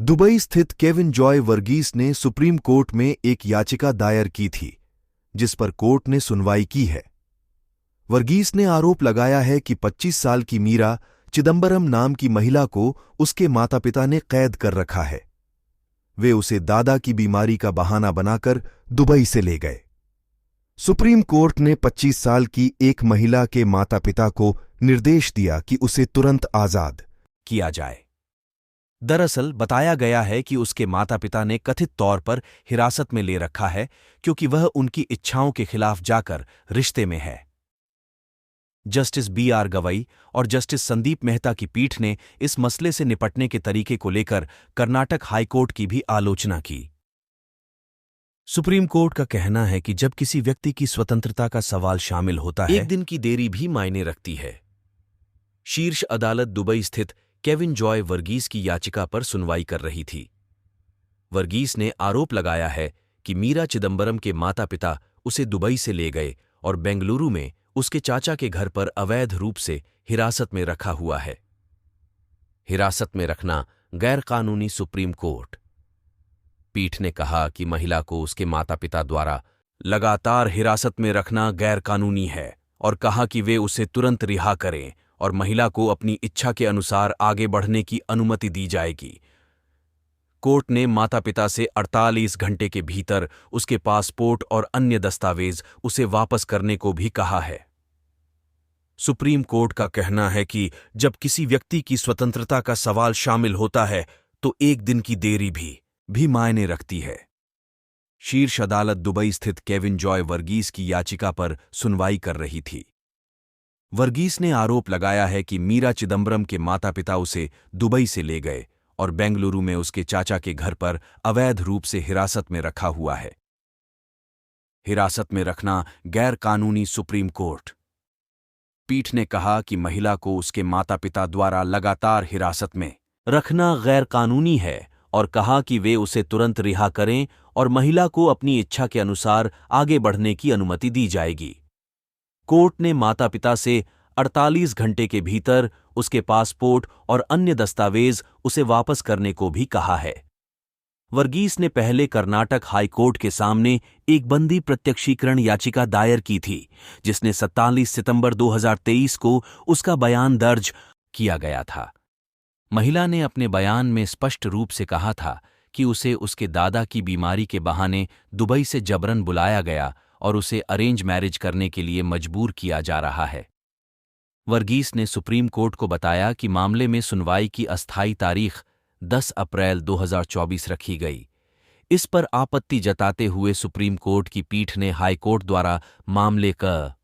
Dubai स्थित Kevin Joy Varghese ने supreme court में एक याचिका दायर की थी, जिस पर कोर्ट ने सुनवाई की है। वर्गीस ने आरोप लगाया है कि 25 साल की मीरा चिदंबरम नाम की महिला को उसके माता पिता ने कैद कर रखा है। वे उसे दादा की बीमारी का बहाना बनाकर दुबई से ले गए। सुप्रीम कोर्ट ने 25 साल की एक महिला के माता पिता को निर्देश दिया कि उसे तुरंत आजाद किया जाए। दरअसल बताया गया है कि उसके माता पिता ने कथित तौर पर हिरासत में ले रखा है क्योंकि वह उनकी इच्छाओं के खिलाफ जाकर रिश्ते में है। Justice B.R. गवई और जस्टिस संदीप मेहता की पीठ ने इस मसले से निपटने के तरीके को लेकर कर्नाटक हाईकोर्ट की भी आलोचना की। सुप्रीम कोर्ट का कहना है कि जब किसी व्यक्ति की स्वतंत्रता का सवाल शामिल होता है, एक दिन की देरी भी मायने रखती है। शीर्ष अदालत दुबई स्थित केविन जॉय वर्गीस की याचिका पर सुनवाई कर रही थी। वर्गीस ने आरोप लगाया है कि मीरा चिदंबरम के माता पिता उसे दुबई से ले गए और बेंगलुरु में उसके चाचा के घर पर अवैध रूप से हिरासत में रखा हुआ है। हिरासत में रखना गैरकानूनी। सुप्रीम कोर्ट पीठ ने कहा कि महिला को उसके माता पिता द्वारा लगातार हिरासत में रखना गैरकानूनी है और कहा कि वे उसे तुरंत रिहा करें और महिला को अपनी इच्छा के अनुसार आगे बढ़ने की अनुमति दी जाएगी। कोर्ट ने माता पिता से 48 घंटे के भीतर उसके पासपोर्ट और अन्य दस्तावेज उसे वापस करने को भी कहा है। सुप्रीम कोर्ट का कहना है कि जब किसी व्यक्ति की स्वतंत्रता का सवाल शामिल होता है तो एक दिन की देरी भी मायने रखती है। शीर्ष अदालत दुबई स्थित केविन जॉय वर्गीस की याचिका पर सुनवाई कर रही थी। वर्गीस ने आरोप लगाया है कि मीरा चिदंबरम के माता पिता उसे दुबई से ले गए और बेंगलुरु में उसके चाचा के घर पर अवैध रूप से हिरासत में रखा हुआ है। हिरासत में रखना गैरकानूनी। सुप्रीम कोर्ट पीठ ने कहा कि महिला को उसके माता पिता द्वारा लगातार हिरासत में रखना गैरकानूनी है और कहा कि वे उसे तुरंत रिहा करें और महिला को अपनी इच्छा के अनुसार आगे बढ़ने की अनुमति दी जाएगी। कोर्ट ने माता पिता से 48 घंटे के भीतर उसके पासपोर्ट और अन्य दस्तावेज उसे वापस करने को भी कहा है। वर्गीस ने पहले कर्नाटक हाई कोर्ट के सामने एक बंदी प्रत्यक्षीकरण याचिका दायर की थी, जिसने 47 सितंबर 2023 को उसका बयान दर्ज किया गया था। महिला ने अपने बयान में स्पष्ट रूप से कहा था कि उसे उसके दादा की बीमारी के बहाने दुबई से जबरन बुलाया गया और उसे अरेंज मैरिज करने के लिए मजबूर किया जा रहा है। वर्गीस ने सुप्रीम कोर्ट को बताया कि मामले में सुनवाई की अस्थायी तारीख 10 अप्रैल 2024 रखी गई। इस पर आपत्ति जताते हुए सुप्रीम कोर्ट की पीठ ने हाईकोर्ट द्वारा मामले का